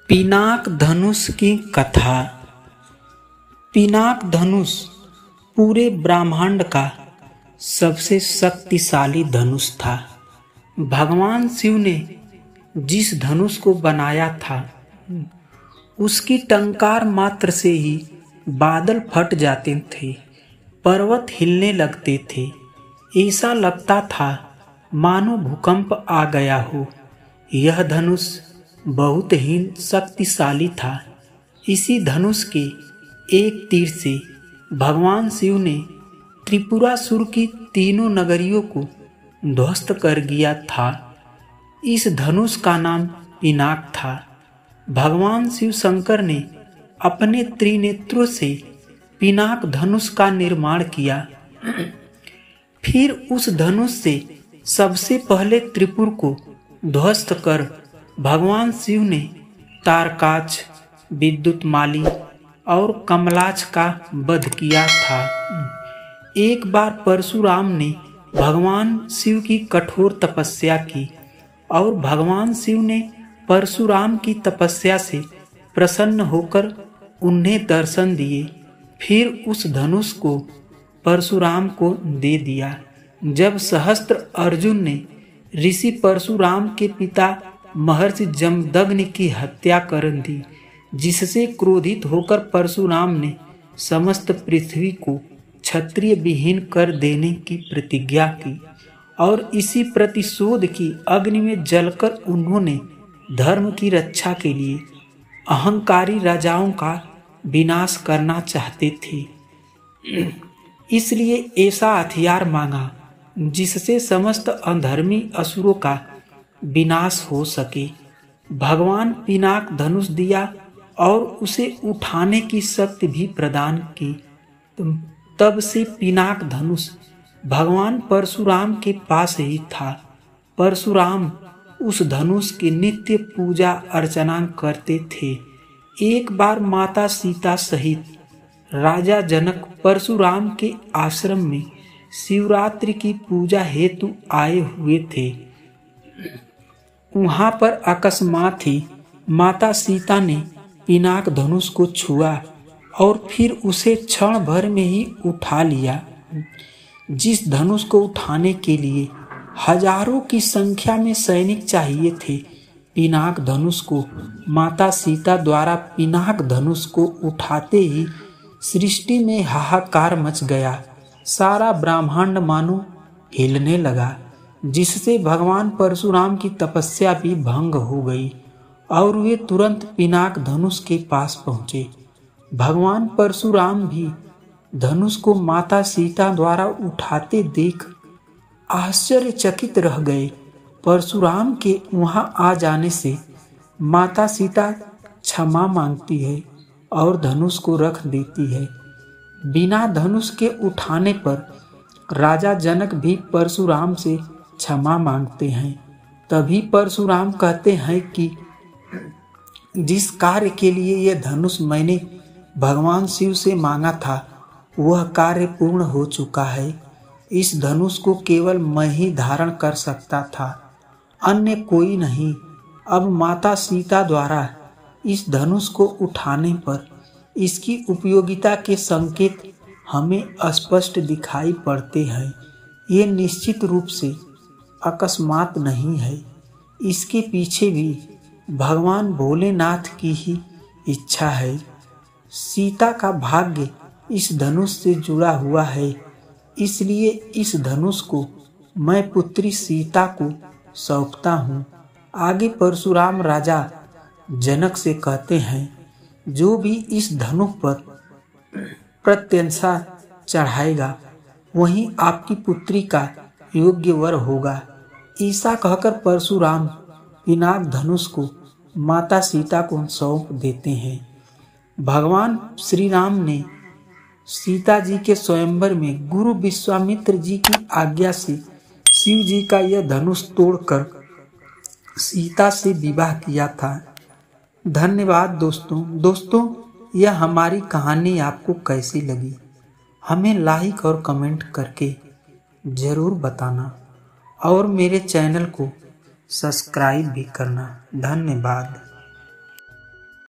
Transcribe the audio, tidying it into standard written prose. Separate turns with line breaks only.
पिनाक धनुष की कथा। पिनाक धनुष पूरे ब्रह्मांड का सबसे शक्तिशाली धनुष था। भगवान शिव ने जिस धनुष को बनाया था उसकी टंकार मात्र से ही बादल फट जाते थे, पर्वत हिलने लगते थे। ऐसा लगता था मानो भूकंप आ गया हो। यह धनुष बहुत ही शक्तिशाली था। इसी धनुष के एक तीर से भगवान शिव ने त्रिपुरासुर की तीनों नगरियों को ध्वस्त कर दिया था। इस धनुष का नाम पिनाक था। भगवान शिव शंकर ने अपने त्रिनेत्रों से पिनाक धनुष का निर्माण किया। फिर उस धनुष से सबसे पहले त्रिपुर को ध्वस्त कर भगवान शिव ने तारकाच, विद्युतमाली और कमलाच का वध किया था। एक बार परशुराम ने भगवान शिव की कठोर तपस्या की और भगवान शिव ने परशुराम की तपस्या से प्रसन्न होकर उन्हें दर्शन दिए। फिर उस धनुष को परशुराम को दे दिया। जब सहस्त्र अर्जुन ने ऋषि परशुराम के पिता महर्षि जमदग्नि की हत्या कर दी, जिससे क्रोधित होकर परशुराम ने समस्त पृथ्वी को क्षत्रिय विहीन कर देने की प्रतिज्ञा की और इसी प्रतिशोध की अग्नि में जलकर उन्होंने धर्म की रक्षा के लिए अहंकारी राजाओं का विनाश करना चाहते थे। इसलिए ऐसा हथियार मांगा जिससे समस्त अधर्मी असुरों का विनाश हो सके। भगवान पिनाक धनुष दिया और उसे उठाने की शक्ति भी प्रदान की। तब से पिनाक धनुष भगवान परशुराम के पास ही था। परशुराम उस धनुष की नित्य पूजा अर्चना करते थे। एक बार माता सीता सहित राजा जनक परशुराम के आश्रम में शिवरात्रि की पूजा हेतु आए हुए थे। वहां पर अकस्मात ही माता सीता ने पिनाक धनुष को छुआ और फिर उसे क्षण भर में ही उठा लिया। जिस धनुष को उठाने के लिए हजारों की संख्या में सैनिक चाहिए थे, पिनाक धनुष को माता सीता द्वारा पिनाक धनुष को उठाते ही सृष्टि में हाहाकार मच गया। सारा ब्रह्मांड मानो हिलने लगा, जिससे भगवान परशुराम की तपस्या भी भंग हो गई और वे तुरंत पिनाक धनुष के पास पहुंचे। भगवान परशुराम भी धनुष को माता सीता द्वारा उठाते देख आश्चर्यचकित रह गए। परशुराम के वहां आ जाने से माता सीता क्षमा मांगती है और धनुष को रख देती है। बिना धनुष के उठाने पर राजा जनक भी परशुराम से क्षमा मांगते हैं। तभी परशुराम कहते हैं कि जिस कार्य के लिए यह धनुष मैंने भगवान शिव से मांगा था वह कार्य पूर्ण हो चुका है। इस धनुष को केवल मैं ही धारण कर सकता था, अन्य कोई नहीं। अब माता सीता द्वारा इस धनुष को उठाने पर इसकी उपयोगिता के संकेत हमें स्पष्ट दिखाई पड़ते हैं। ये निश्चित रूप से अकस्मात नहीं है। इसके पीछे भी भगवान भोलेनाथ की ही इच्छा है। सीता का भाग्य इस धनुष से जुड़ा हुआ है, इसलिए इस धनुष को मैं पुत्री सीता को सौंपता हूँ। आगे परशुराम राजा जनक से कहते हैं, जो भी इस धनुष पर प्रत्यंशा चढ़ाएगा वहीं आपकी पुत्री का योग्य वर होगा। ऐसा कहकर परशुराम पिनाक धनुष को माता सीता को सौंप देते हैं। भगवान श्री राम ने सीता जी के स्वयंवर में गुरु विश्वामित्र जी की आज्ञा से शिव जी का यह धनुष तोड़कर सीता से विवाह किया था। धन्यवाद दोस्तों, यह हमारी कहानी आपको कैसी लगी हमें लाइक और कमेंट करके ज़रूर बताना और मेरे चैनल को सब्सक्राइब भी करना। धन्यवाद।